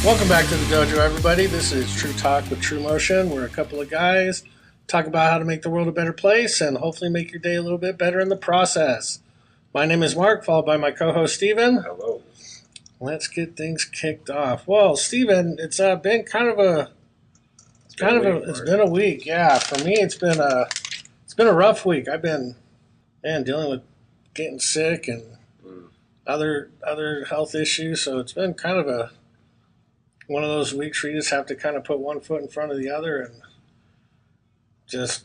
Welcome back to the dojo, everybody. This is TruTalk with TruMotion. We're a couple of guys talk about how to make the world a better place and hopefully make your day a little bit better in the process. My name is Mark, followed by my co-host Stephen. Hello. Let's get things kicked off. Well, Stephen, it's been it's been a week. Yeah, for me, it's been a rough week. I've been dealing with getting sick and other health issues, so it's been kind of one of those weeks where you just have to kind of put one foot in front of the other and just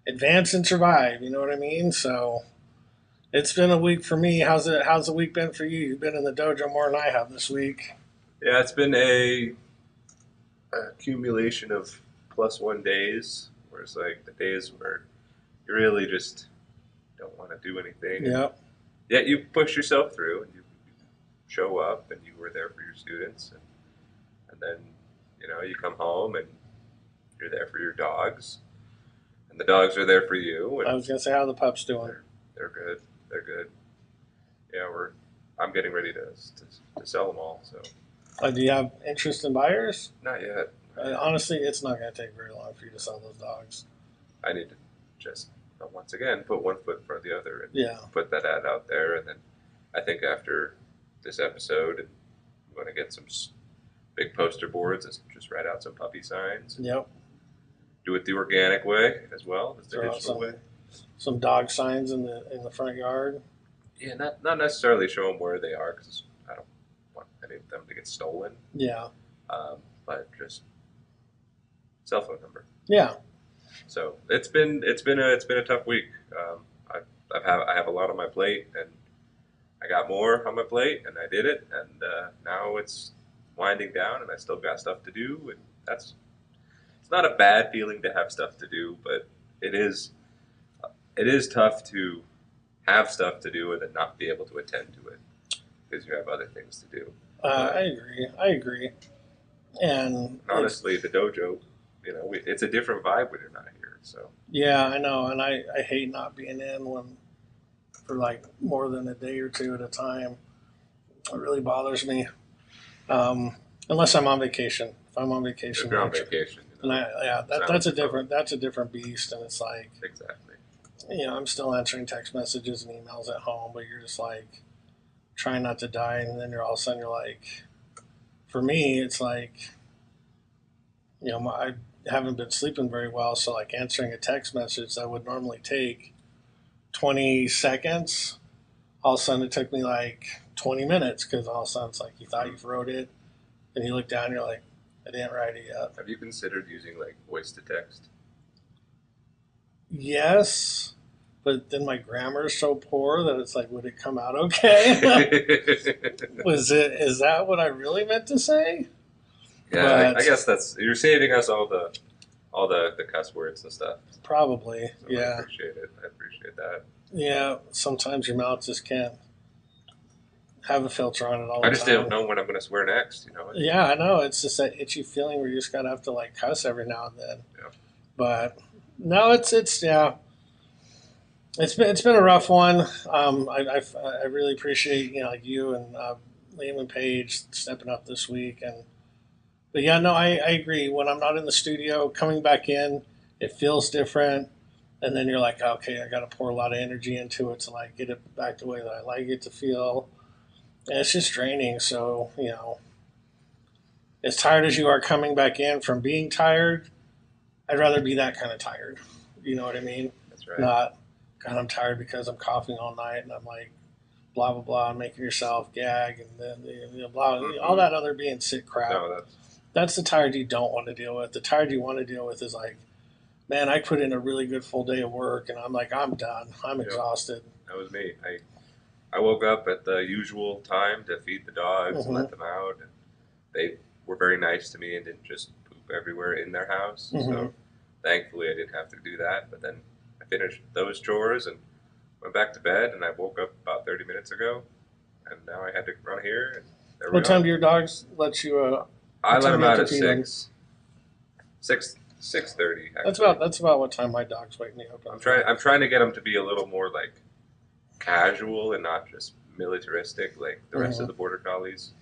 advance and survive. You know what I mean? So it's been a week for me. How's the week been for you? You've been in the dojo more than I have this week. Yeah, it's been a accumulation of +1 days, where it's like the days where you really just don't want to do anything. Yep. Yet you push yourself through and you show up and you were there for your students, and then you come home and you're there for your dogs, and the dogs are there for you. And I was gonna say, how are the pups doing? They're good. They're good. Yeah, I'm getting ready to sell them all. So. Do you have interest in buyers? Not yet. Honestly, it's not going to take very long for you to sell those dogs. I need to just once again put one foot in front of the other and put that ad out there, and then I think after this episode, I'm going to get some big poster boards and just write out some puppy signs. Yep. Do it the organic way as well as the digital way. Some dog signs in the front yard. Yeah, not necessarily show them where they are, because I don't want any of them to get stolen. Yeah. But just cell phone number. Yeah. So it's been a tough week. I have a lot on my plate, and I got more on my plate, and I did it, and now it's winding down, and I still got stuff to do, and it's not a bad feeling to have stuff to do, but it is tough to have stuff to do and then not be able to attend to it because you have other things to do. I agree. And honestly, the dojo, it's a different vibe when you're not here. So yeah, I know, and I hate not being in for like more than a day or two at a time. It really bothers me. Unless I'm on vacation. If I'm on vacation, if you're on vacation, and that's a different beast, and it's like exactly. I'm still answering text messages and emails at home, but you're just like trying not to die, and then all of a sudden you're like, for me, it's like, I haven't been sleeping very well, so like answering a text message that would normally take 20 seconds, all of a sudden it took me like 20 minutes, because all of a sudden it's like you thought you wrote it, and you look down and you're like, I didn't write it yet. Have you considered using like voice to text? Yes, but then my grammar is so poor that it's like, would it come out okay? Is that what I really meant to say? Yeah, I guess you're saving us all the cuss words and stuff. Probably, so yeah. I appreciate that. Yeah, sometimes your mouth just can't have a filter on it all the time. I just don't know when I'm going to swear next, Yeah, I know. It's just that itchy feeling where you just got to have to like cuss every now and then. Yeah. But no, it's been a rough one. I really appreciate like you and Liam and Paige stepping up this week, but yeah, no, I agree. When I'm not in the studio, coming back in, it feels different, and then you're like, okay, I got to pour a lot of energy into it to like get it back the way that I like it to feel, and it's just draining. So as tired as you are coming back in from being tired, I'd rather be that kind of tired. You know what I mean? That's right. Not, God, I'm tired because I'm coughing all night and I'm like, blah, blah, blah, making yourself gag and then blah, all that other being sick crap. No, that's the tired you don't want to deal with. The tired you want to deal with is like, man, I put in a really good full day of work and I'm like, I'm done. I'm exhausted. That was me. I woke up at the usual time to feed the dogs and let them out. And they were very nice to me and didn't just poop everywhere in their house. So thankfully I didn't have to do that. But then I finished those chores and went back to bed, and I woke up about 30 minutes ago, and now I had to run here. And what time do your dogs let you? I let them out at 6:30. That's about what time my dogs wake me up. I'm trying to get them to be a little more like casual and not just militaristic like the rest of the border collies.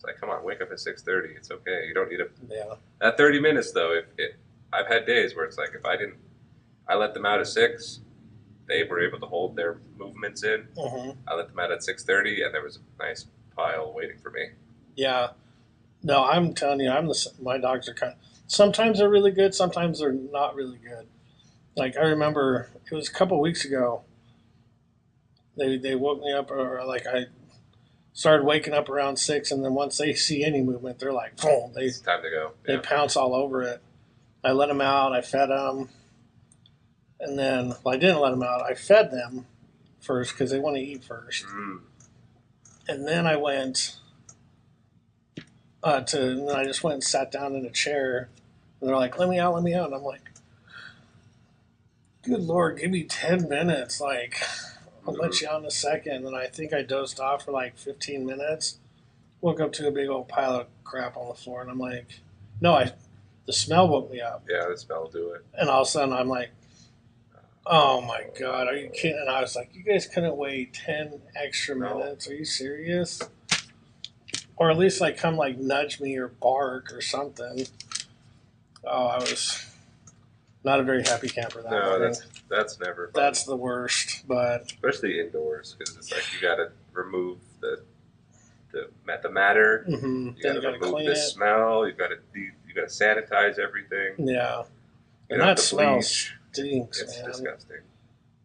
It's like, come on, wake up at 6:30. It's okay. You don't need Yeah. that 30 minutes though. I've had days where it's like if I let them out at 6. They were able to hold their movements in. Mm-hmm. I let them out at 6:30, and there was a nice pile waiting for me. Yeah. No, I'm telling you, my dogs are sometimes they're really good, sometimes they're not really good. Like I remember it was a couple weeks ago. They woke me up, or like I started waking up around 6, and then once they see any movement, they're like, boom, It's time to go. they pounce all over it. I let them out, I fed them, and then I didn't let them out. I fed them first because they want to eat first, and then I went and then I just went and sat down in a chair, and they're like, let me out, and I'm like, good Lord, give me 10 minutes, like. I'll let you out in a second. And I think I dozed off for like 15 minutes. Woke up to a big old pile of crap on the floor. And I'm like, no, the smell woke me up. Yeah, the smell will do it. And all of a sudden I'm like, oh my God, are you kidding? And I was like, you guys couldn't wait 10 extra minutes. Are you serious? Or at least like come like nudge me or bark or something. Oh, I was not a very happy camper that morning. That's never fun. That's the worst, but especially indoors, because it's like you got to remove the matter. Mm-hmm. You got to remove the smell. You got to sanitize everything. Yeah, and that smell stinks. It's disgusting.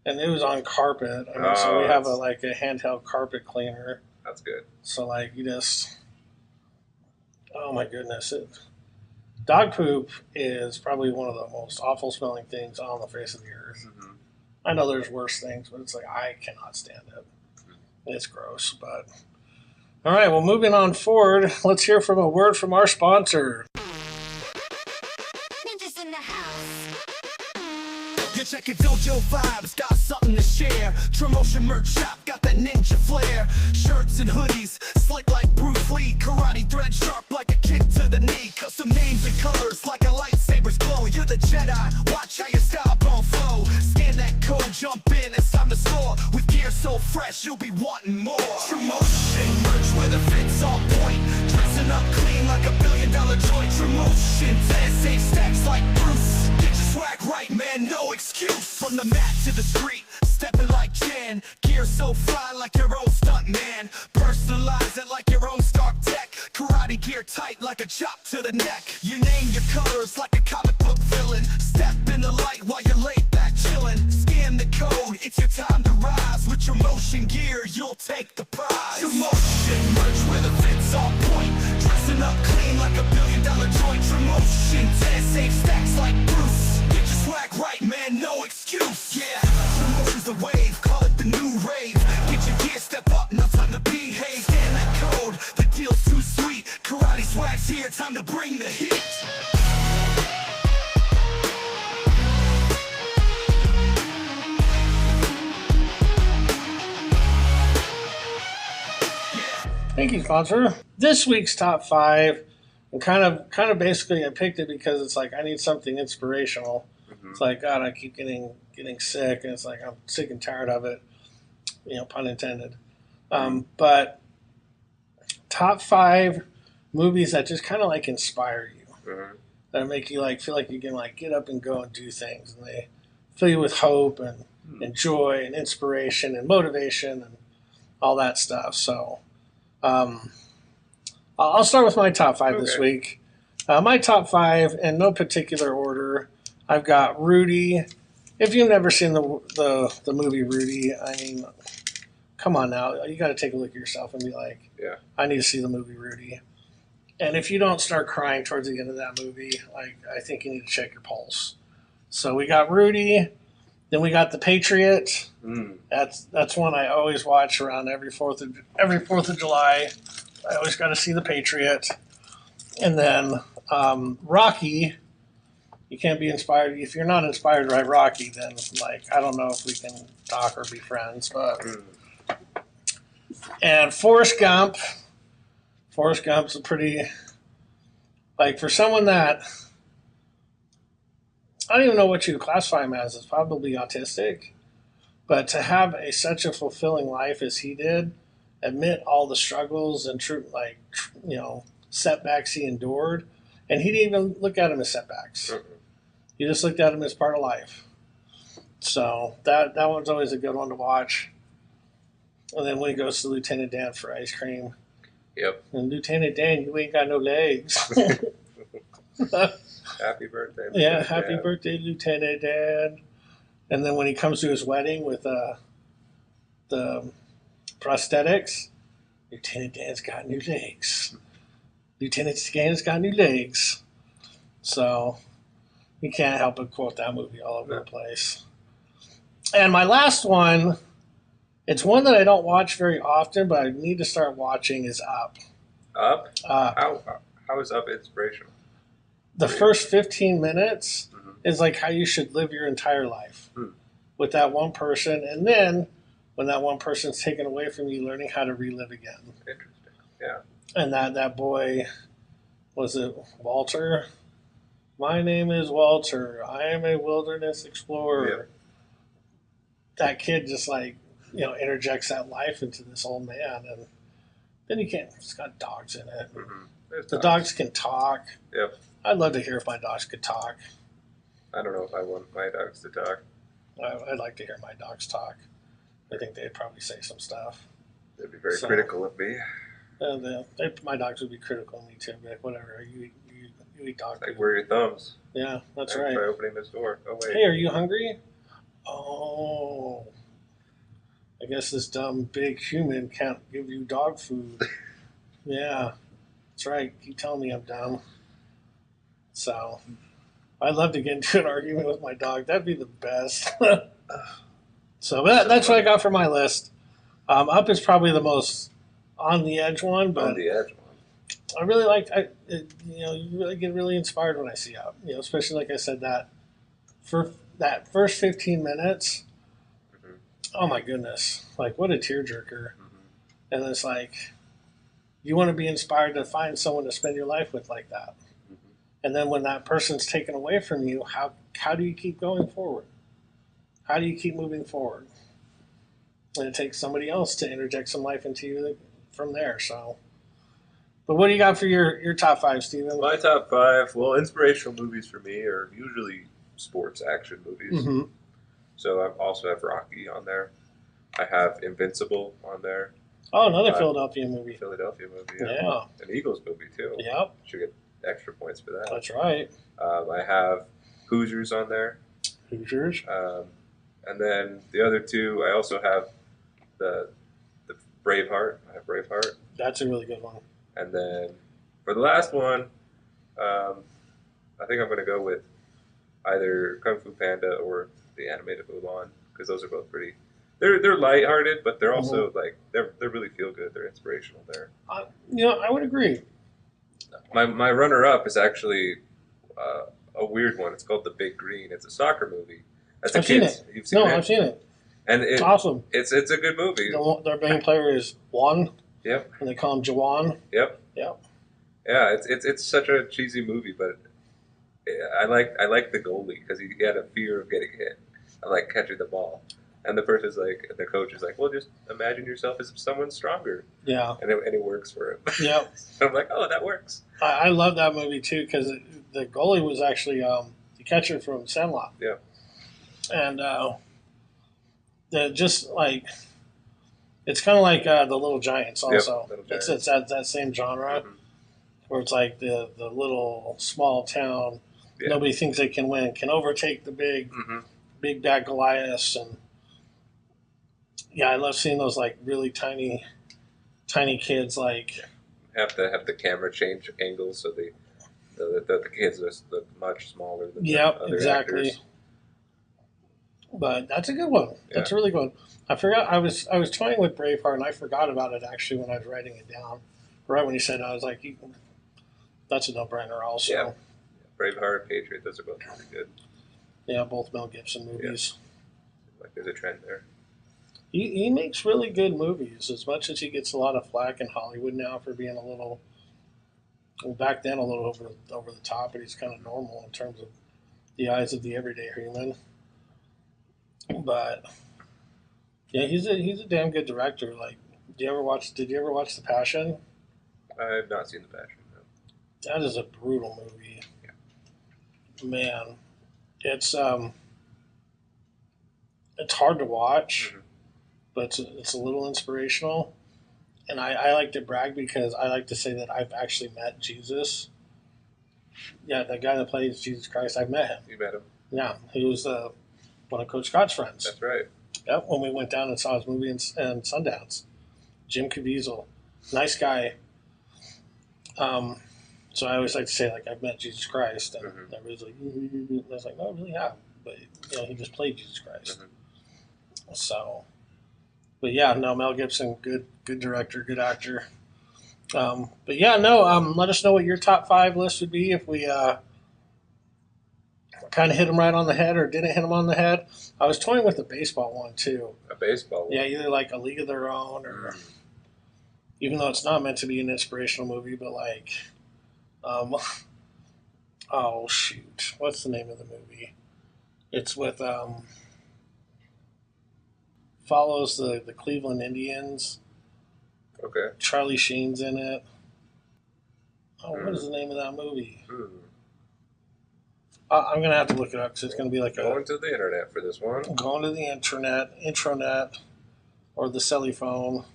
And it was on carpet. I mean, so we have a handheld carpet cleaner. That's good. So like you just, oh my goodness, dog poop is probably one of the most awful smelling things on the face of the earth. Mm-hmm. I know there's worse things, but it's like I cannot stand it. It's gross, but all right. Well, moving on forward, let's hear from a word from our sponsor. Ninjas in the house. You're checking Dojo Vibes, got something to share. TRUMOTION merch shop, got that ninja flair. Shirts and hoodies, slick like Bruce Lee. Karate thread sharp like a kick to the knee. Custom names and colors like a lightsaber's glow. You're the Jedi, watch how your style gon' flow. Scan that code, jump in, it's time to score. With gear so fresh, you'll be wanting more. TRUMOTION merch where the fit's on point. Dressing up clean like $1 billion joint. TRUMOTION, safe stacks like Bruce. Get your swag right, man, no excuse. From the mat to the street, stepping like Jan. Gear so fly like your own stunt man. Personalize it like your own Stark Tech. Karate gear tight like a chop to the neck. You name your colors like a comic book villain. Step in the light while you're laid back chillin'. Scan the code, it's your time to rise. With your motion gear, you'll take the prize. TRUMOTION merch where the fit's on point. Dressing up clean like $1 billion joint. TRUMOTION, 10 safe stacks like Bruce. Get your swag right, man, no excuse. Yeah, TRUMOTION's the wave, call it the new rave. Get your gear, step up, no time to behave. Scan that code, the deal's too sweet. Karate swag's here, time to bring the heat. Thank you, sponsor. This week's top 5, and kind of basically I picked it because it's like I need something inspirational. Mm-hmm. It's like, God, I keep getting sick, and it's like I'm sick and tired of it. Pun intended. But top 5 movies that just kind of like inspire you, that make you like feel like you can like get up and go and do things, and they fill you with hope and joy and inspiration and motivation and all that stuff. So. I'll start with my top 5 this week. My top 5, in no particular order, I've got Rudy. If you've never seen the movie Rudy, I mean, come on now. You got to take a look at yourself and be like, yeah, I need to see the movie Rudy. And if you don't start crying towards the end of that movie, I think you need to check your pulse. So we got Rudy. Then we got The Patriot. That's one I always watch around every 4th of July. I always got to see The Patriot. And then Rocky. You can't be inspired. If you're not inspired by Rocky, then I don't know if we can talk or be friends. But and Forrest Gump. Forrest Gump's a pretty for someone that. I don't even know what you would classify him as. It's probably autistic. But to have such a fulfilling life as he did, admit all the struggles and setbacks he endured, and he didn't even look at them as setbacks. Mm-mm. He just looked at them as part of life. So that one's always a good one to watch. And then when he goes to Lieutenant Dan for ice cream, Yep. and Lieutenant Dan, you ain't got no legs. Happy birthday. Yeah, Lieutenant happy Dan. birthday, Lieutenant Dan. And then when he comes to his wedding with the prosthetics, Lieutenant Dan's got new legs. Lieutenant Dan's got new legs. So you can't help but quote that movie all over the place. And my last one, it's one that I don't watch very often, but I need to start watching, is Up. Up? Up. How is Up inspirational? The first 15 minutes Mm-hmm. is like how you should live your entire life Hmm. with that one person. And then when that one person's taken away from you, learning how to relive again. Interesting. Yeah. And that boy, was it Walter? My name is Walter. I am a wilderness explorer. Yeah. That kid just interjects that life into this old man, and then it's got dogs in it. Mm-hmm. There's The dogs can talk. Yep. I'd love to hear if my dogs could talk. I don't know if I want my dogs to talk. I'd like to hear my dogs talk. I think they'd probably say some stuff. They'd be very So- critical of me. And my dogs would be critical of me too. But whatever, you eat dog Like, food. where are your thumbs? Yeah, that's Try right. opening this door. Oh, wait. Hey, are you hungry? Oh, I guess this dumb big human can't give you dog food. Yeah, that's right. Keep telling me I'm dumb. So, I'd love to get into an argument with my dog. That'd be the best. So that's what I got for my list. Up is probably the most on the edge one, but On the edge one. I really like. You really get really inspired when I see Up. Especially like I said, that for that first 15 minutes. Mm-hmm. Oh my goodness! Like, what a tearjerker! Mm-hmm. And it's like you want to be inspired to find someone to spend your life with like that. Mm-hmm. And then when that person's taken away from you, how do you keep going forward? How do you keep moving forward? And it takes somebody else to interject some life into you from there. So, but what do you got for your top five, Stephen? My top five, well, inspirational movies for me are usually sports action movies. Mm-hmm. So I also have Rocky on there. I have Invincible on there. Oh, another Philadelphia movie. Philadelphia movie. Yeah. An Eagles movie, too. Yep, Should get extra points for that. that's right. I have Hoosiers on there. Hoosiers. And then the other two, I also have the Braveheart. I have Braveheart. That's a really good one. And then for the last one, I think I'm going to go with either Kung Fu Panda or the animated Mulan, because those are both pretty. They're lighthearted, but they're also like they're really feel good. They're inspirational. There. I would agree. My runner up is actually a weird one. It's called The Big Green. It's a soccer movie. That's I've seen it. You've seen No, it? I've seen it. And It's awesome. It's a good movie. Their main player is Juan. Yep. And they call him Jawan. Yep. Yep. Yeah, it's such a cheesy movie, but I like the goalie because he had a fear of getting hit. I like catching the ball, and the coach is like, well, just imagine yourself as someone stronger, Yeah. and it works for him. Yep. So I'm like, oh, that works. I love that movie too because the goalie was actually the catcher from Sandlot. Yeah. And just like it's kind of like the Little Giants also. Little Giants. It's that same genre Mhm. where it's like the little small town. Yeah. Nobody thinks they can win, can overtake the Mhm. big bad Goliaths, and yeah, I love seeing those like really tiny kids like. Have to have the camera change angles so the kids look much smaller than the Yep, other exactly. actors. But that's a good one. That's a really good one. I forgot I was toying with Braveheart and I forgot about it actually when I was writing it down. Right when he said it, I was like, that's a no-brainer also. Yeah. Braveheart, Patriot, those are both really good. Yeah, both Mel Gibson movies. Like there's a trend there. He makes really good movies, as much as he gets a lot of flack in Hollywood now for being a little, well, back then a little over the top, but he's kind of normal in terms of the eyes of the everyday human. But yeah, he's a damn good director. Like Did you ever watch The Passion? I have not seen The Passion. No. That is a brutal movie. Yeah. Man, it's hard to watch, but it's a little inspirational. And I like to brag because I like to say that I've actually met Jesus. Yeah, the guy that plays Jesus Christ, I've met him. You met him? Yeah, he was one of Coach Scott's friends. That's right. Yep, when we went down and saw his movie in Sundance. Jim Caviezel, nice guy. So I always like to say, like, I've met Jesus Christ, and everybody's like, I was like, no, I really have, but he just played Jesus Christ. So, but yeah, no, Mel Gibson, good director, good actor. But yeah, no, let us know what your top 5 list would be if we kind of hit them right on the head or didn't hit them on the head. I was toying with the baseball one too. A baseball one? Yeah, either like A League of Their Own, or even though it's not meant to be an inspirational movie, but like, oh shoot, what's the name of the movie? It's with follows the Cleveland Indians. Okay. Charlie Sheen's in it. Oh, what is the name of that movie? I'm going to have to look it up because it's going to be like going to the internet for this one. Going to the intranet, or the celluphone.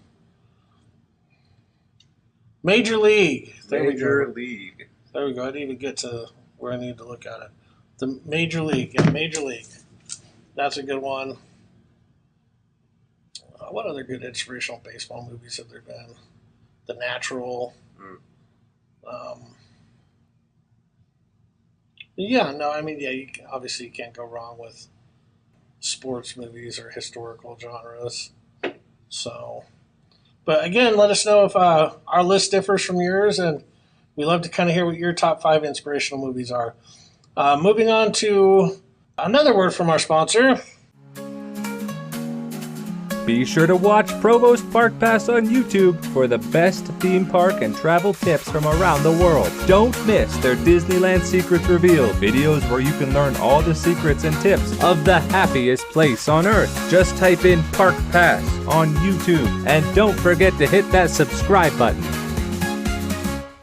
Major League. Major League. There we go. I didn't even get to where I need to look at it. The Major League. Yeah, Major League. That's a good one. What other good inspirational baseball movies have there been? The Natural. Yeah, no, I mean, yeah, obviously you can't go wrong with sports movies or historical genres. So, but again, let us know if our list differs from yours, and we love to kind of hear what your top 5 inspirational movies are. Moving on to another word from our sponsor. Be sure to watch Provost Park Pass on YouTube for the best theme park and travel tips from around the world. Don't miss their Disneyland Secrets Reveal videos where you can learn all the secrets and tips of the happiest place on earth. Just type in Park Pass on YouTube and don't forget to hit that subscribe button.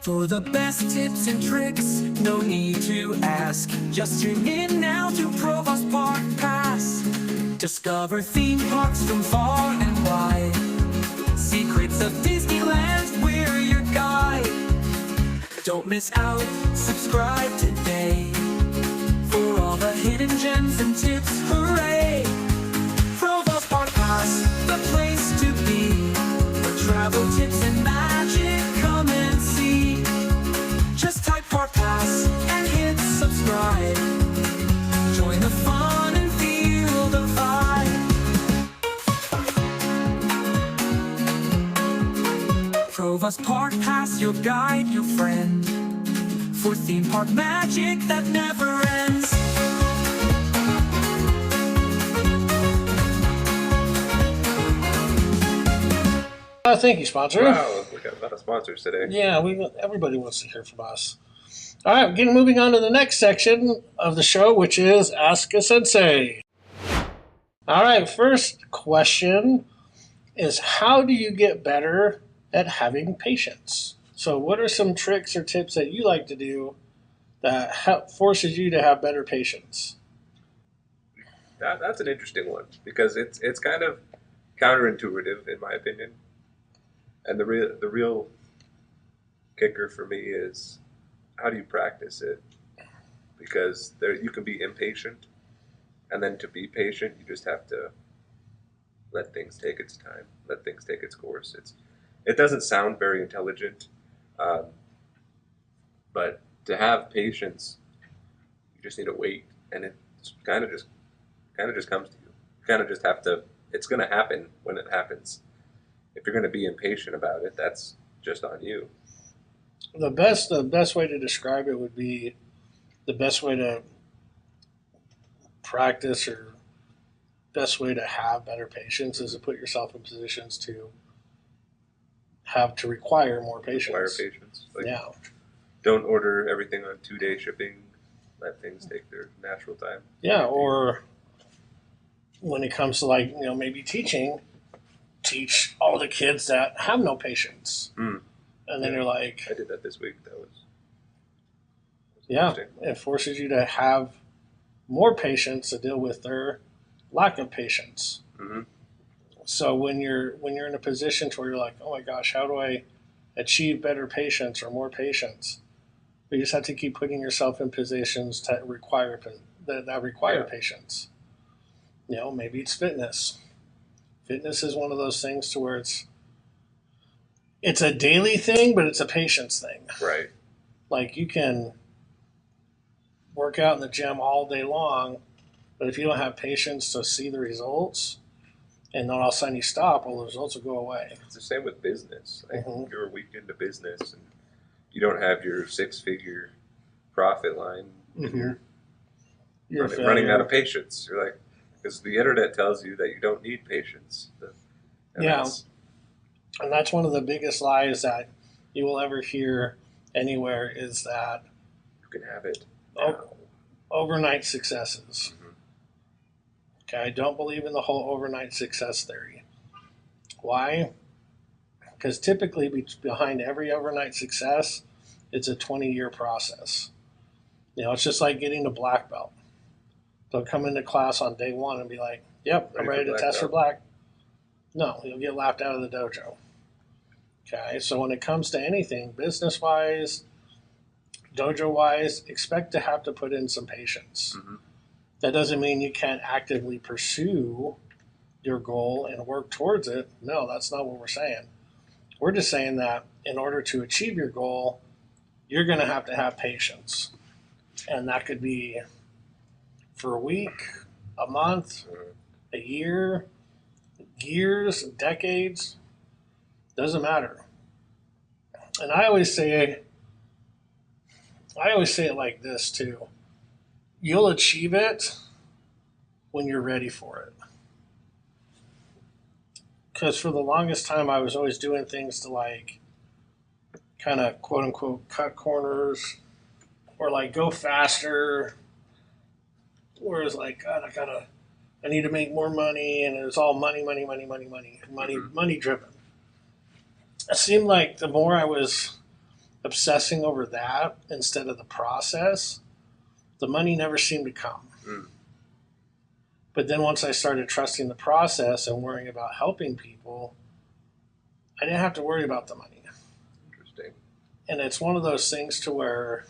For the best tips and tricks, no need to ask. Just tune in now to Provost Park Pass. Discover theme parks from far and wide. Secrets of Disneyland, we're your guide. Don't miss out, subscribe today. For all the hidden gems and tips, hooray! Provost Park Pass, the place to be. For travel tips and magic, come and see. Just type Park Pass and hit subscribe. Join the fun and feel the vibe. Provost Park Pass, your guide, your friend, for theme park magic that never ends. Thank you, sponsor. Wow, we got a lot of sponsors today. Yeah, everybody wants to hear from us. All right, moving on to the next section of the show, which is Ask a Sensei. All right, first question is, how do you get better at having patience? So what are some tricks or tips that you like to do that forces you to have better patience? That's an interesting one, because it's kind of counterintuitive in my opinion. And the real kicker for me is, how do you practice it? Because you can be impatient, and then to be patient, you just have to let things take its time, let things take its course. It doesn't sound very intelligent, but to have patience, you just need to wait, and it kind of just comes to you. You kind of just have to. It's going to happen when it happens. If you're going to be impatient about it, that's just on you. The best way to describe it would be, the best way to practice, or best way to have better patience, is to put yourself in positions to require more patience. Require patience. Like, yeah. Don't order everything on 2-day shipping. Let things take their natural time. Yeah, or when it comes to maybe teaching, teach all the kids that have no patience. Mm. And then you're like, I did that this week. That was yeah, interesting. it forces you to have more patience to deal with their lack of patience. Mm-hmm. So when you're in a position to where you're like, oh my gosh, how do I achieve better patience or more patience? You just have to keep putting yourself in positions that require patience. You know, maybe it's fitness. Fitness is one of those things to where it's a daily thing, but it's a patience thing. Right. Like you can work out in the gym all day long, but if you don't have patience to see the results, and then all of a sudden you stop, well, the results will go away. It's the same with business. Like Mhm. if you're a week into business and you don't have your 6-figure profit line, Mm-hmm. you're running out of patience. You're like, because the internet tells you that you don't need patience. And Yeah. that's- And that's one of the biggest lies that you will ever hear anywhere is that you can have it. Oh. now. overnight successes. Mhm. Okay, I don't believe in the whole overnight success theory. Why? Because typically behind every overnight success, it's a 20-year process. You know, it's just like getting a black belt. They'll come into class on day one and be like, yep, I'm ready to test for black. No, you'll get laughed out of the dojo. Okay, so when it comes to anything, business-wise, dojo-wise, expect to have to put in some patience. Mhm. That doesn't mean you can't actively pursue your goal and work towards it. No, that's not what we're saying. We're just saying that in order to achieve your goal, you're going to have patience. And that could be for a week, a month, Mhm. a year, years, decades. Doesn't matter. And I always say it like this too. You'll achieve it when you're ready for it. Because for the longest time, I was always doing things to like kind of quote unquote cut corners or like go faster. Whereas like, God, I need to make more money, and it was all money driven. It seemed like the more I was obsessing over that instead of the process, the money never seemed to come. Mm. But then once I started trusting the process and worrying about helping people, I didn't have to worry about the money. Interesting. And it's one of those things to where,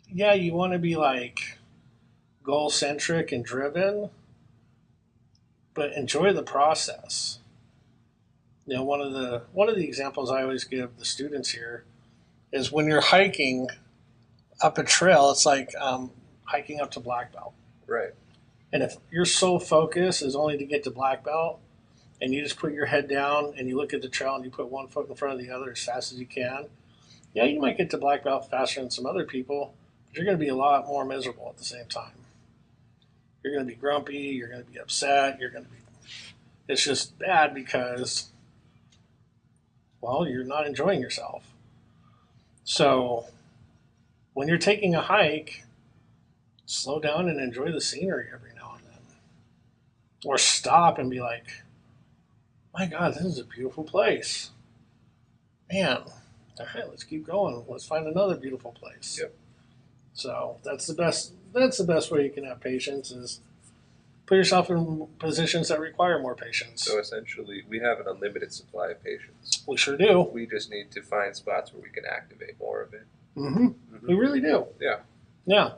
yeah, you want to be like goal centric and driven, but enjoy the process. You know, one of the examples I always give the students here is when you're hiking up a trail, it's like hiking up to black belt. Right. And if your sole focus is only to get to black belt, and you just put your head down and you look at the trail and you put one foot in front of the other as fast as you can, yeah, you might get to black belt faster than some other people, but you're going to be a lot more miserable at the same time. You're going to be grumpy. You're going to be upset. It's just bad because, well, you're not enjoying yourself. So when you're taking a hike, slow down and enjoy the scenery every now and then. Or stop and be like, my God, this is a beautiful place. Man, all right, let's keep going. Let's find another beautiful place. Yep. So that's the best way you can have patience is put yourself in positions that require more patience. So essentially, we have an unlimited supply of patience. We sure do. We just need to find spots where we can activate more of it. Mm-hmm. Mhm. We really do. Yeah. Yeah.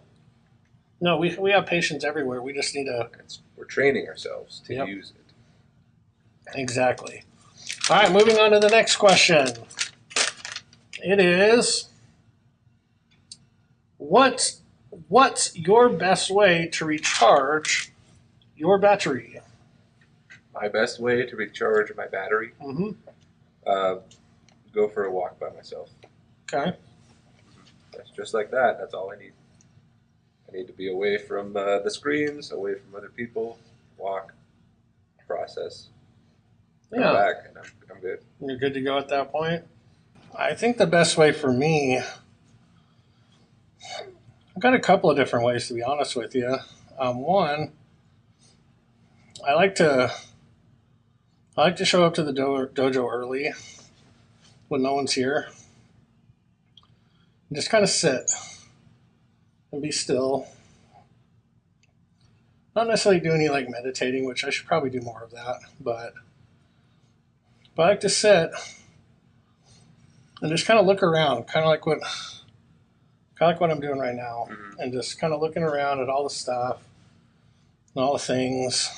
No, we have patience everywhere. We just need to. We're training ourselves to Yep. use it. Exactly. All right, moving on to the next question. It is, what's your best way to recharge your battery? My best way to recharge my battery, Mm-hmm. go for a walk by myself. Okay. That's just like that. That's all I need. I need to be away from the screens, away from other people, walk, process, come Yeah. back, and I'm good. You're good to go at that point? I think the best way for me, I've got a couple of different ways to be honest with you. One, I like to show up to the dojo early when no one's here. And just kind of sit and be still. Not necessarily do any like meditating, which I should probably do more of that, but I like to sit and just kind of look around, kind of like what I'm doing right now, and just kind of looking around at all the stuff and all the things,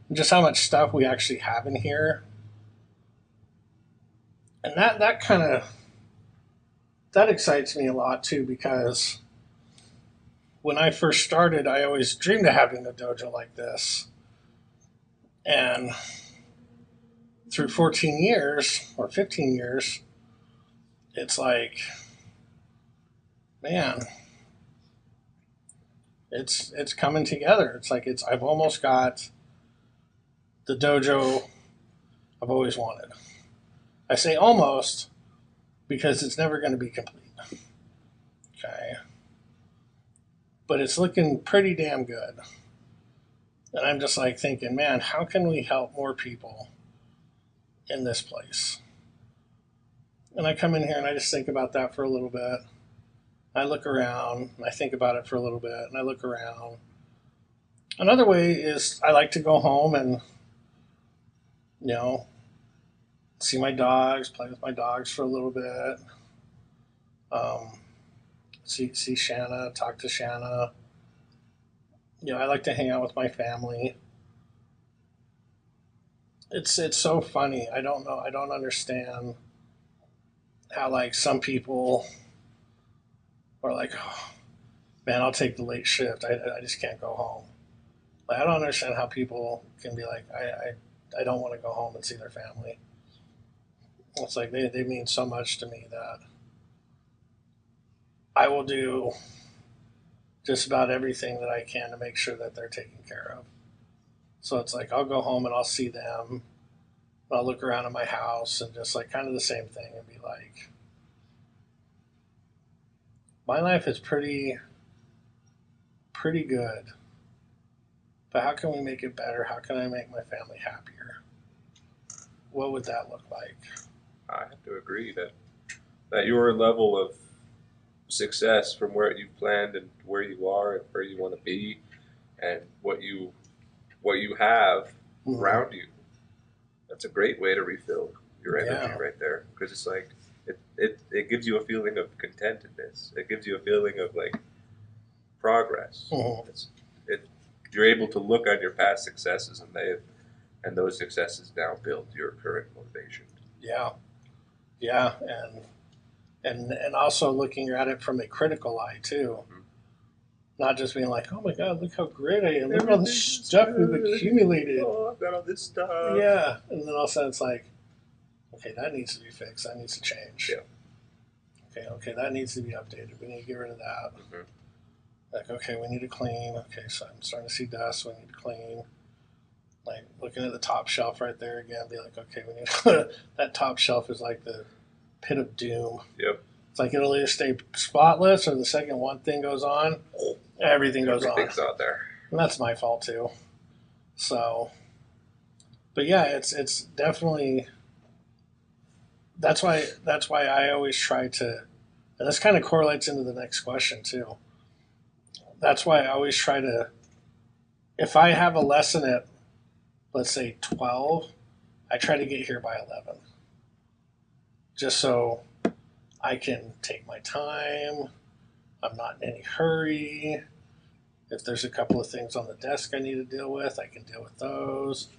and just how much stuff we actually have in here. And that kind of excites me a lot too, because when I first started, I always dreamed of having a dojo like this. And through 14 years or 15 years, it's like, man, it's coming together. It's like I've almost got the dojo I've always wanted. I say almost because it's never going to be complete. Okay. But it's looking pretty damn good. And I'm just like thinking, man, how can we help more people in this place? And I come in here and I just think about that for a little bit. I look around and I think about it for a little bit and I look around. Another way is I like to go home and, see my dogs, play with my dogs for a little bit. See Shanna, talk to Shanna. I like to hang out with my family. It's so funny. I don't know. I don't understand how like some people are like, oh, man, I'll take the late shift. I just can't go home. Like, I don't understand how people can be like, I don't want to go home and see their family. It's like they mean so much to me that I will do just about everything that I can to make sure that they're taken care of. So it's like I'll go home and I'll see them. I'll look around at my house and just like kind of the same thing and be like, my life is pretty good. But how can we make it better? How can I make my family happier? What would that look like? I have to agree that your level of success from where you've planned and where you are and where you want to be and what you have around you, that's a great way to refill your energy right there, because it's like it gives you a feeling of contentedness. It gives you a feeling of like progress. You're able to look on your past successes and those successes now build your current motivation. Yeah, and also looking at it from a critical eye too. Not just being like, oh my God, look how great I am. Look at all this stuff we've accumulated. Oh, I've got all this stuff. Yeah. And then all of a sudden it's like, okay, that needs to be fixed. That needs to change. Yeah. Okay, that needs to be updated. We need to get rid of that. Like, okay, we need to clean. Okay, so I'm starting to see dust. We need to clean. Like, looking at the top shelf right there again, be like, okay, we need to, that top shelf is like the pit of doom. Yep. It's like it'll either stay spotless or the second one thing goes on, everything goes on. Everything's out there. And that's my fault too. So, but yeah, it's definitely, that's why I always try to, and this kind of correlates into the next question too. That's why I always try to, if I have a lesson at, let's say 12, I try to get here by 11. Just so I can take my time. I'm not in any hurry. If there's a couple of things on the desk I need to deal with, I can deal with those.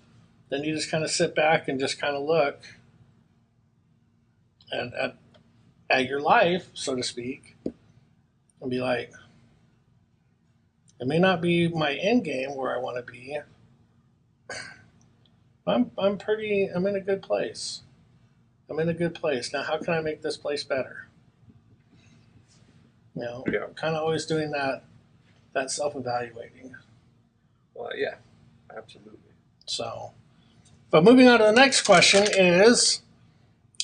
Then you just kind of sit back and just kind of look at your life, so to speak, and be like, it may not be my end game where I want to be. I'm in a good place. I'm in a good place. Now, how can I make this place better? I'm kind of always doing that self-evaluating. Well, yeah, absolutely. So, but moving on to the next question is,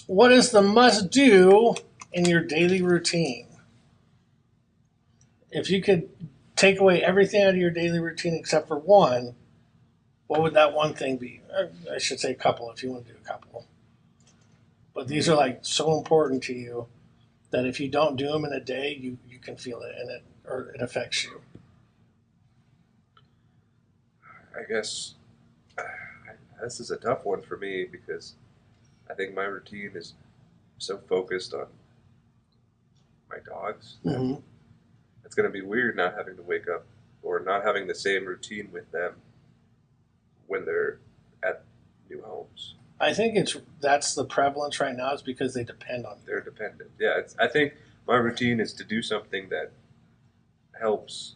what is the must-do in your daily routine? If you could take away everything out of your daily routine except for one, what would that one thing be? I should say a couple if you want to do a couple. But these are like so important to you that if you don't do them in a day, you can feel it in it, or it affects you. I guess this is a tough one for me because I think my routine is so focused on my dogs. Mm-hmm. It's going to be weird not having to wake up or not having the same routine with them when they're at new homes. I think that's the prevalence right now is because they depend on you. They're dependent. Yeah, I think my routine is to do something that helps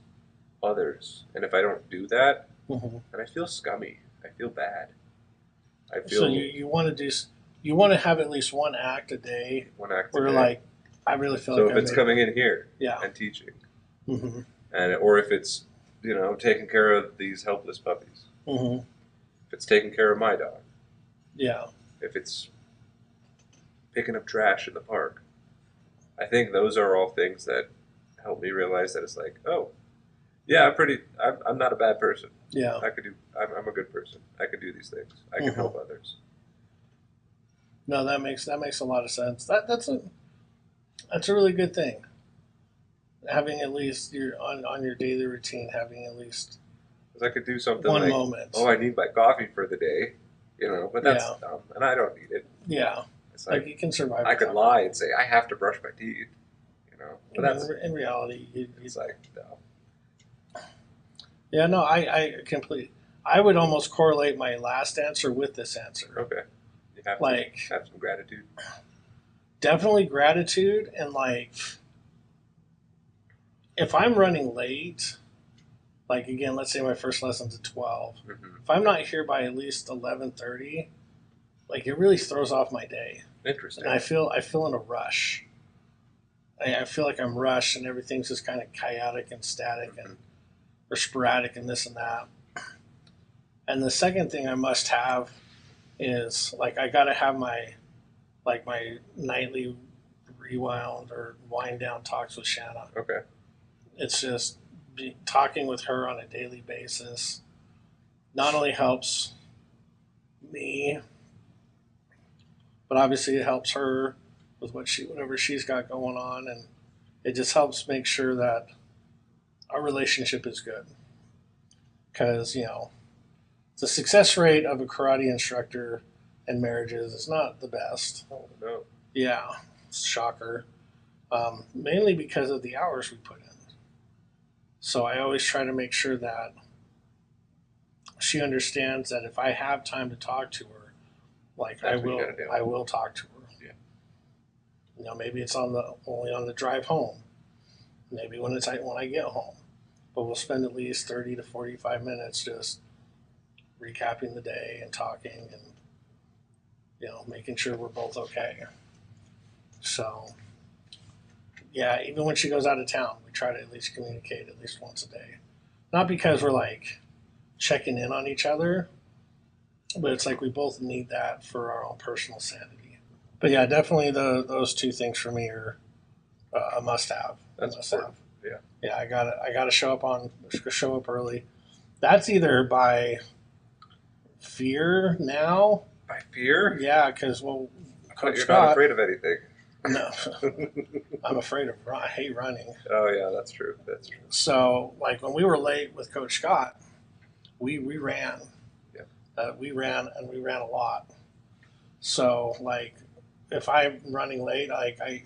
others. And if I don't do that, Mm-hmm. then I feel scummy. I feel bad. I So feel you want to have at least one act a day one act where a day. like, I really feel So like if it's coming in here Yeah. and teaching, Mm-hmm. and or if it's taking care of these helpless puppies, Mm-hmm. if it's taking care of my dog, Yeah. if it's picking up trash in the park, I think those are all things that help me realize that it's like, oh, yeah, I'm not a bad person. Yeah. I'm a good person. I can do these things. I can Mhm. help others. No, that makes a lot of sense. That's a really good thing. Having at least on your daily routine, having at least Because I could do something one like, moment. oh, I need my coffee for the day, but that's Yeah. dumb, and I don't need it. Yeah. It's Like like you can survive. I could without lie and say I have to brush my teeth, but that's in reality, it's like no. yeah, no, I completely. I would almost correlate my last answer with this answer. Okay, you have Like to have some gratitude. definitely gratitude and like if I'm running late, like again, let's say my first lesson's at 12. Mm-hmm. If I'm not here by at least 11:30, like it really throws off my day. Interesting. And I feel in a rush. I feel like I'm rushed and everything's just kind of chaotic and static and or sporadic and this and that. And the second thing I must have is like I gotta have my nightly rewound or wind down talks with Shanna. Okay. It's just talking with her on a daily basis not only helps me, but obviously it helps her with whatever she's got going on, and it just helps make sure that our relationship is good. Because the success rate of a karate instructor and marriages is not the best. Oh no. Yeah, shocker. Mainly because of the hours we put in. So I always try to make sure that she understands that if I have time to talk to her, like That's what you gotta do. I will talk to her. Yeah. Maybe it's only on the drive home. Maybe when I get home. But we'll spend at least 30 to 45 minutes just recapping the day and talking and making sure we're both okay. So yeah, even when she goes out of town, we try to at least communicate at least once a day. Not because we're like checking in on each other, but it's like we both need that for our own personal sanity. But yeah, definitely those two things for me are a must-have. That's important. Yeah. Yeah, I gotta show up early. That's either by fear now. By fear? Yeah, because But Coach you're Scott. not afraid of anything. No, I'm afraid of. I hate running. Oh yeah, that's true. That's true. So like when we were late with Coach Scott, we ran. Yeah. We ran a lot. So like if I'm running late, like I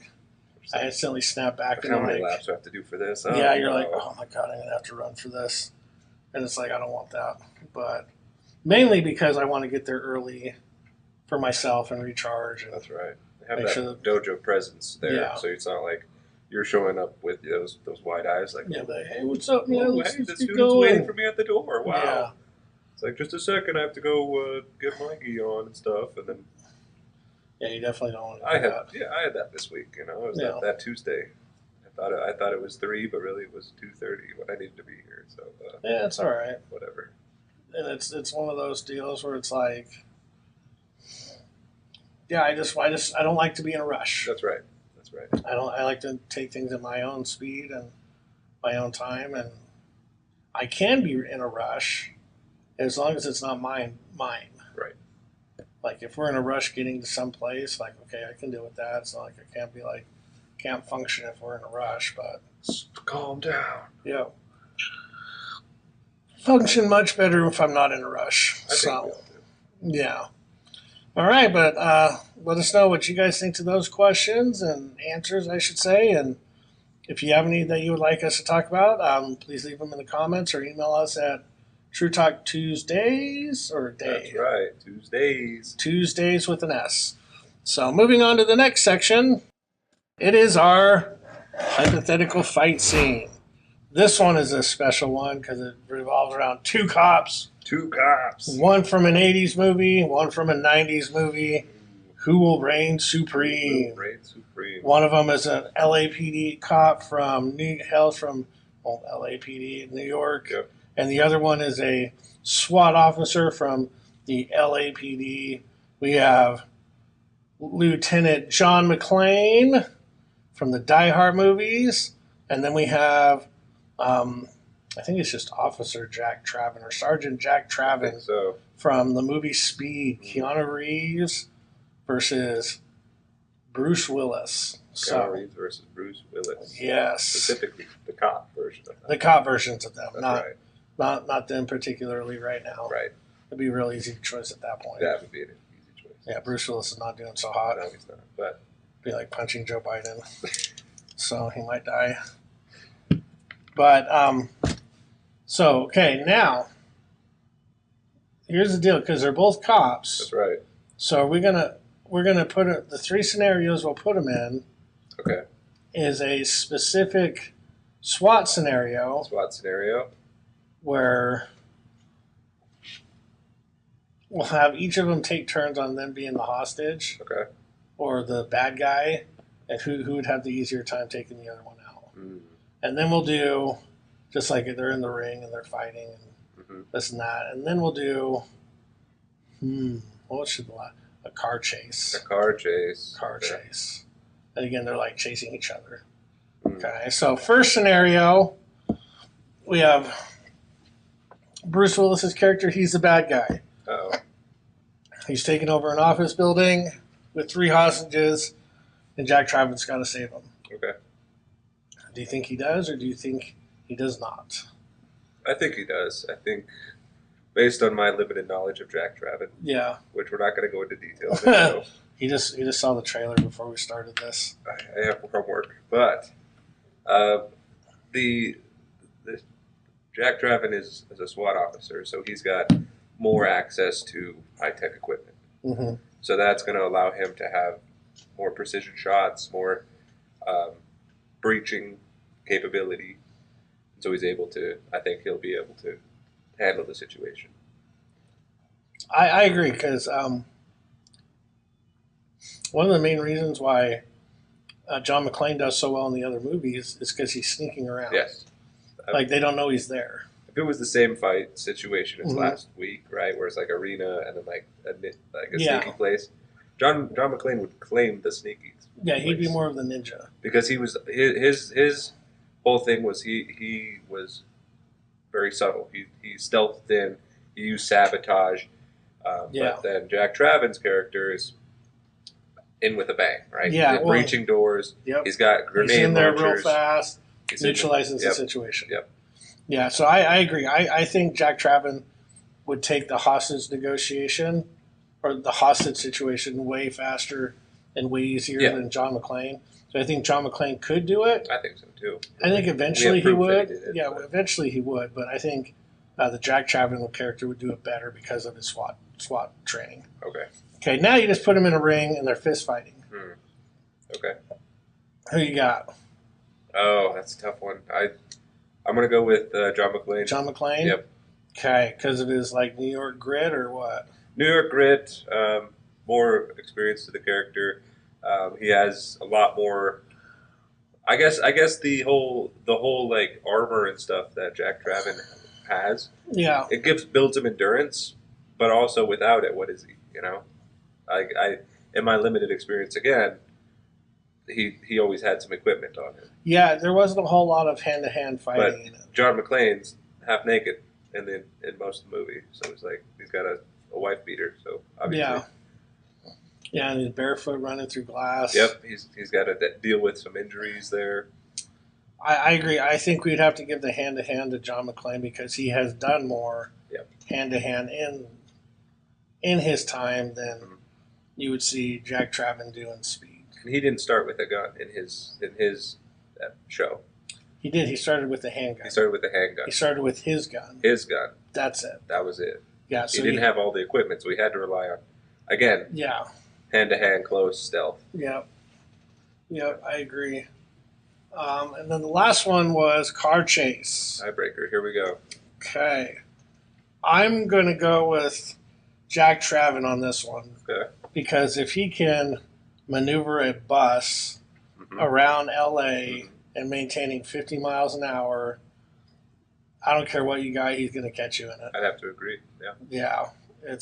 instantly snap back and How I'm many like, laps do I have to do for this? yeah, you're no. like, oh my God, I'm gonna have to run for this, and it's like I don't want that. But mainly because I want to get there early for myself and recharge. And That's right. They have Make that sure dojo presence there, Yeah. so it's not like you're showing up with those wide eyes, like, yeah, but hey, what's up, man? oh, Let's hey, get the student's going. waiting for me at the door. Wow. Yeah. It's like, just a second, I have to go get my gi on and stuff, and then Yeah, you definitely don't want to I do had that this week. It was Yeah. that Tuesday. I thought it was 3, but really it was 2:30 when I needed to be here. So Yeah, it's all right. whatever. And it's one of those deals where it's like, yeah, I don't like to be in a rush. That's right. That's right. I like to take things at my own speed and my own time, and I can be in a rush as long as it's not mine. Right. Like if we're in a rush getting to some place, like, okay, I can deal with that. It's not like I can't function if we're in a rush, but Calm down. yeah. Function much better if I'm not in a rush. I think we all do. Yeah. All right, but let us know what you guys think to those questions and answers, I should say. And if you have any that you would like us to talk about, please leave them in the comments or email us at TruTalktuesdays or day. That's right. Tuesdays. Tuesdays with an S. So moving on to the next section, it is our hypothetical fight scene. This one is a special one because it revolves around two cops. Two cops. One from an 80s movie, one from a 90s movie. Who will reign supreme? Who will reign supreme? One of them is an LAPD cop from LAPD in New York. Yep. And the other one is a SWAT officer from the LAPD. We have Lieutenant John McClane from the Die Hard movies. And then we have, I think it's just Officer Jack Traven or Sergeant Jack Traven from the movie Speed. Keanu Reeves versus Bruce Willis. Keanu Reeves versus Bruce Willis. Yes. Specifically the cop version of them. The cop versions of them. That's right. Not them particularly right now. Right. It'd be a real easy choice at that point. That would be an easy choice. Yeah, Bruce Willis is not doing so hot. No, he's not. But It'd be like punching Joe Biden. So he might die. But so okay, now here's the deal, because they're both cops. that's right. So we're gonna put the three scenarios we'll put them in Okay. is a specific SWAT scenario SWAT scenario. where we'll have each of them take turns on them being the hostage Okay. or the bad guy, and who would have the easier time taking the other one out. Mm. And then we'll do just like they're in the ring and they're fighting and this and that. And then we'll do what should a car chase. A car chase. Car Okay. chase. And again, they're like chasing each other. Mm. Okay, so first scenario, we have Bruce Willis's character. He's the bad guy. Uh-oh. He's taking over an office building with three hostages, and Jack Traven's got to save them. Okay. Do you think he does, or do you think he does not? I think he does. I think, based on my limited knowledge of Jack Traven, Yeah, which we're not going to go into details. So he just saw the trailer before we started this. I have homework, but the Jack Traven is a SWAT officer, so he's got more access to high-tech equipment. Mm-hmm. So that's going to allow him to have more precision shots, more breaching capability. So he's able to, I think he'll be able to handle the situation. I agree, because one of the main reasons why John McClane does so well in the other movies is because he's sneaking around. Yes. Like they don't know he's there. If it was the same fight situation as Mhm. last week, right, where it's like arena and then like a Yeah. sneaky place, John McClane would claim the sneaky. Yeah, he'd be place. more of the ninja. Because he was his whole thing was he was very subtle. He stealthed in. He used sabotage. Yeah. But then Jack Traven's character is in with a bang, right? Yeah, He's well, breaching doors. Yep. He's got grenade He's in there launchers. real fast, He's in neutralizes there. the situation. Yep. Yeah, so I agree. I think Jack Traven would take the hostage negotiation or the hostage situation way faster and way easier Yeah. than John McClane. So I think John McClane could do it. I think so too. I think eventually he proof that would. he did it, Yeah, but- eventually he would. But I think the Jack Traven character would do it better because of his SWAT training. Okay. Okay, now you just put them in a ring and they're fist fighting. Okay. Who you got? Oh, that's a tough one. I'm gonna go with John McClane. John McClane? Yep. Okay, because of his like New York grit or what? New York grit, more experience to the character. He has a lot more. I guess the whole like armor and stuff that Jack Traven has. Yeah. It builds him endurance, but also without it, what is he? You know, I in my limited experience again, he always had some equipment on him. Yeah, there wasn't a whole lot of hand-to-hand fighting in it. John McClane half naked in most of the movie. So it's like he's got a wife beater. So obviously, yeah, and he's barefoot running through glass. Yep, he's got to deal with some injuries there. I agree. I think we'd have to give the hand-to-hand to John McClane because he has done more hand-to-hand in his time than you would see Jack Traven do in Speed. And he didn't start with a gun in his show. He did. He started with the handgun. He started with the handgun. He started with his gun. His gun. That's it. That was it. Yeah. So So he didn't have all the equipment, so he had to rely on, again, hand-to-hand, close stealth. Yep. I agree. And then the last one was car chase. Tiebreaker. Here we go. Okay. I'm going to go with Jack Traven on this one. Okay. Because if he can maneuver a bus around LA and maintaining 50 miles an hour, I don't care what you got, he's going to catch you in it. I'd have to agree. Yeah. Yeah.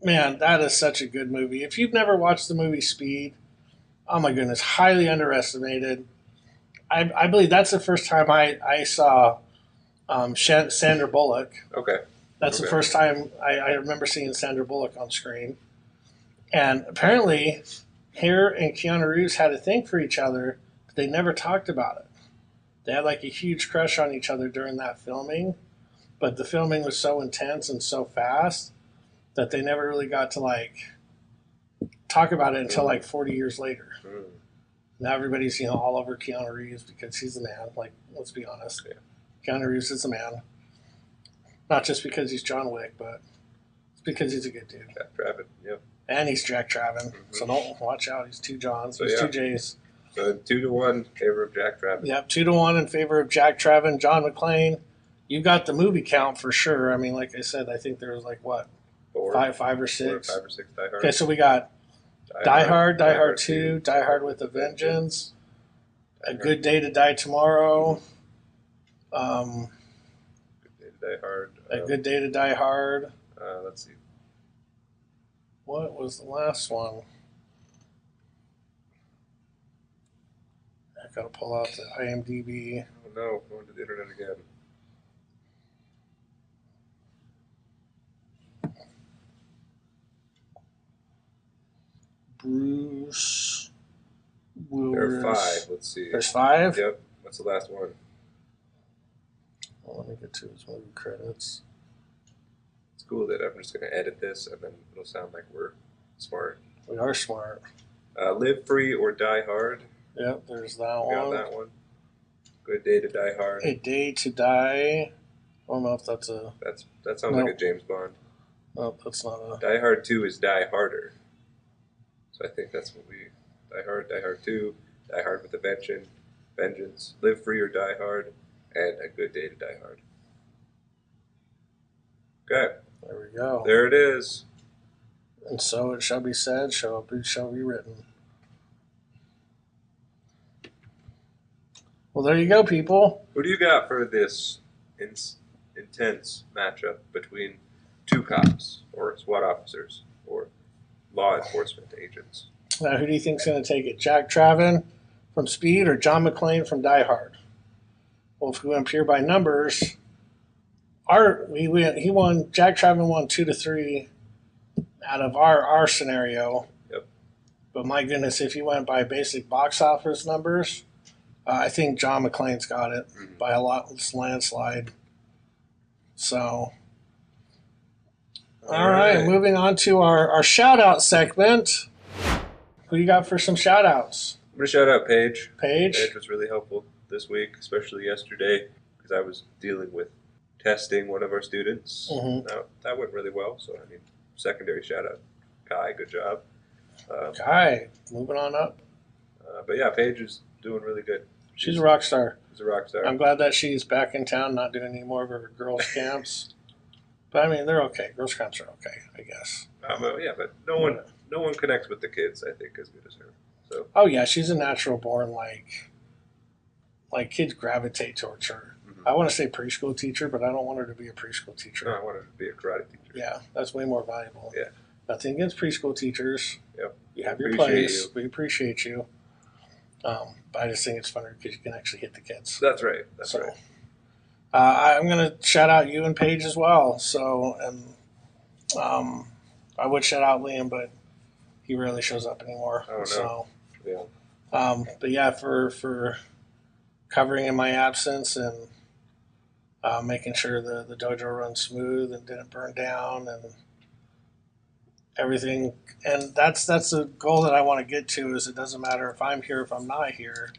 Man, that is such a good movie. If you've never watched the movie Speed, oh my goodness, highly underestimated. I believe that's the first time I saw Sandra Bullock. Okay. That's the first time I remember seeing Sandra Bullock on screen. And apparently, her and Keanu Reeves had a thing for each other, but they never talked about it. They had like a huge crush on each other during that filming, but the filming was so intense and so fast that they never really got to like talk about it until like 40 years later. Now everybody's all over Keanu Reeves because he's the man. Like, let's be honest. Yeah. Keanu Reeves is the man. Not just because he's John Wick, but it's because he's a good dude. Jack Traven, yep. And he's Jack Traven. So don't watch out. He's two Johns. So, he's two J's. So 2-1 in favor of Jack Traven. Yep, 2-1 in favor of Jack Traven. John McClane, you got the movie count for sure. I mean, like I said, I think there was like what? Five or six? 5 or 6 Die Hard. Okay, so we got Die Hard, Die Hard 2, Die Hard with a Vengeance, A Good Day to Die Tomorrow, Good Day to Die Hard. A Good Day to Die Hard. Let's see. What was the last one? I gotta pull out the IMDb. Oh no, going to the internet again. Bruce Willis. There are 5. Let's see. There's 5? Yep. What's the last one? Well, let me get to his movie credits. It's cool that I'm just going to edit this and then it'll sound like we're smart. We are smart. Live Free or Die Hard. Yep, there's that Got one. that one. Good Day to Die Hard. A Day to Die. I don't know if that's a... That sounds like a James Bond. No, that's not a... Die Hard 2 is Die Harder. So I think that's what we... Die Hard 2, Die Hard with a Vengeance, Live Free or Die Hard, and A Good Day to Die Hard. Okay. There we go. There it is. And so it shall be said, it shall be written. Well, there you go, people. Who do you got for this intense matchup between 2 cops or SWAT officers or law enforcement agents? Now, who do you think's going to take it? Jack Traven from Speed or John McClane from Die Hard? Well, if we went pure by numbers, Jack Traven won 2-3 out of our scenario. Yep. But my goodness, if you went by basic box office numbers, I think John McClane's got it by a lot, landslide. So, all right, moving on to our shout-out segment. Who you got for some shout-outs? I'm going to shout out Paige. Paige was really helpful this week, especially yesterday, because I was dealing with testing one of our students. Now, that went really well, so, I mean, secondary shout-out. Kai, good job. Kai, moving on up. But yeah, Paige is doing really good. She's a rock star. She's a rock star. I'm glad that she's back in town, not doing any more of her girls' camps. But I mean, they're okay. Girls' camps are okay, I guess. Yeah, but no one connects with the kids, I think, as good as her. So. Oh yeah, she's a natural born like kids gravitate towards her. I want to say preschool teacher, but I don't want her to be a preschool teacher. No, I want her to be a karate teacher. Yeah, that's way more valuable. Yeah. Nothing against preschool teachers. Yep. You have your place. We appreciate you. But I just think it's funner because you can actually hit the kids. That's right. That's right. I'm gonna shout out you and Paige as well. So, and I would shout out Liam, but he rarely shows up anymore. Oh no. So, Yeah. but yeah, for covering in my absence and making sure the dojo runs smooth and didn't burn down and everything. And that's a goal that I want to get to. Is it doesn't matter if I'm here, if I'm not here.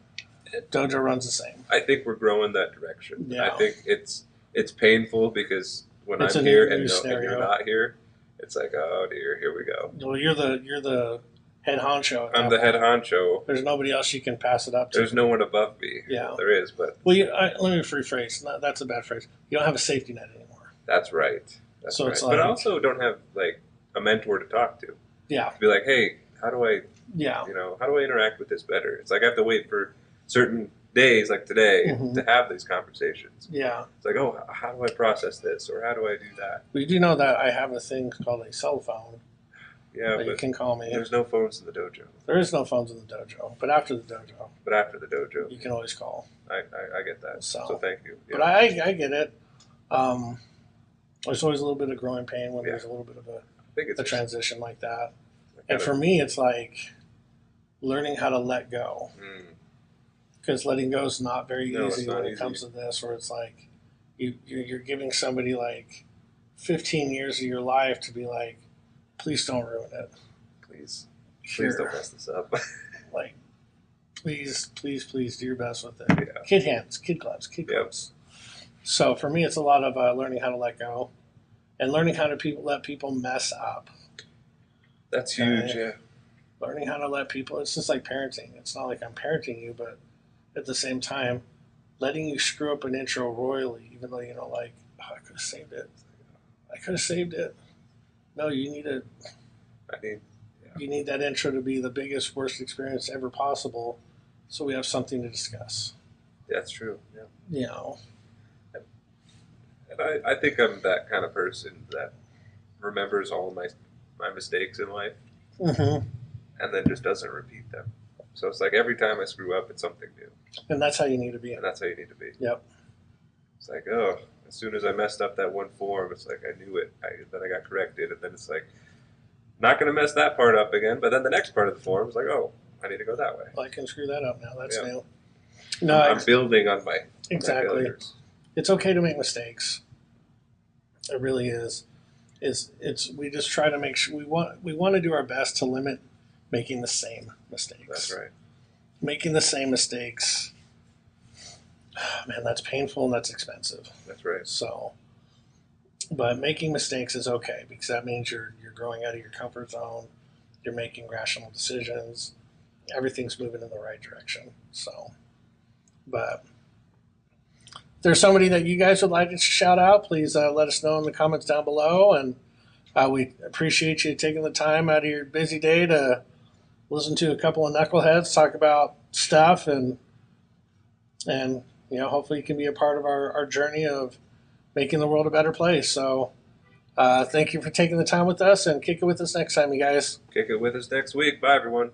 Dojo runs the same. I think we're growing that direction. Yeah. I think it's painful because when It's I'm a here new and scenario. you're not here, it's like, oh dear, here we go. Well, you're the head honcho. I'm the head honcho. There's nobody else you can pass it up to. There's no one above me. Yeah. Well, there is, but Well, let me rephrase. No, that's a bad phrase. You don't have a safety net anymore. that's right. That's So right. it's But I like- also don't have like a mentor to talk to. Yeah. To be like, hey, how do I Yeah. how do I interact with this better? It's like I have to wait for certain days like today Mhm. to have these conversations. Yeah. It's like, oh, how do I process this, or how do I do that? We do know that I have a thing called a cell phone Yeah, that you but can call me. there's no phones in the dojo. There is no phones in the dojo, but after the dojo, But after the dojo, you can always call. I get that. So- So thank you. But I get it. There's always a little bit of growing pain when Yeah. there's a little bit of I think it's a transition like that. kind And of- for me, it's like learning how to let go. Because letting go is not very No, easy it's not when it easy. comes to this, where it's like you're giving somebody like 15 years of your life to be like, please don't ruin it. please Here, don't mess this up. like, please do your best with it. Yeah. Kid hands, kid gloves, kid Yep. gloves. So for me, it's a lot of learning how to let go and learning how to let people mess up. That's Okay. huge. Yeah. Learning how to let people, it's just like parenting. It's not like I'm parenting you, but at the same time, letting you screw up an intro royally, even though, like, oh, I could have saved it. I could have saved it. No, you need I mean, you need that intro to be the biggest, worst experience ever possible, so we have something to discuss. that's true. Yeah. You know, And I think I'm that kind of person that remembers all my mistakes in life mm-hmm. and then just doesn't repeat them. So it's like every time I screw up, it's something new. And that's how you need to be. And that's how you need to be. Yep. It's like, oh, as soon as I messed up that one form, it's like I knew it. Then I got corrected. And then it's like, not going to mess that part up again. But then the next part of the form is like, oh, I need to go that way. Well, I can screw that up now. That's Yeah. new. No, I'm building on my exactly. failures. It's okay to make mistakes. It really is. It's we just try to make sure we want to do our best to limit making the same mistakes. That's right. Making the same mistakes, man, that's painful and that's expensive. That's right. So, but making mistakes is okay because that means you're growing out of your comfort zone. You're making rational decisions. Everything's moving in the right direction. So, but if there's somebody that you guys would like to shout out, please let us know in the comments down below. And we appreciate you taking the time out of your busy day to listen to a couple of knuckleheads talk about stuff and hopefully you can be a part of our journey of making the world a better place. So thank you for taking the time with us and kick it with us next time, you guys. Kick it with us next week. Bye, everyone.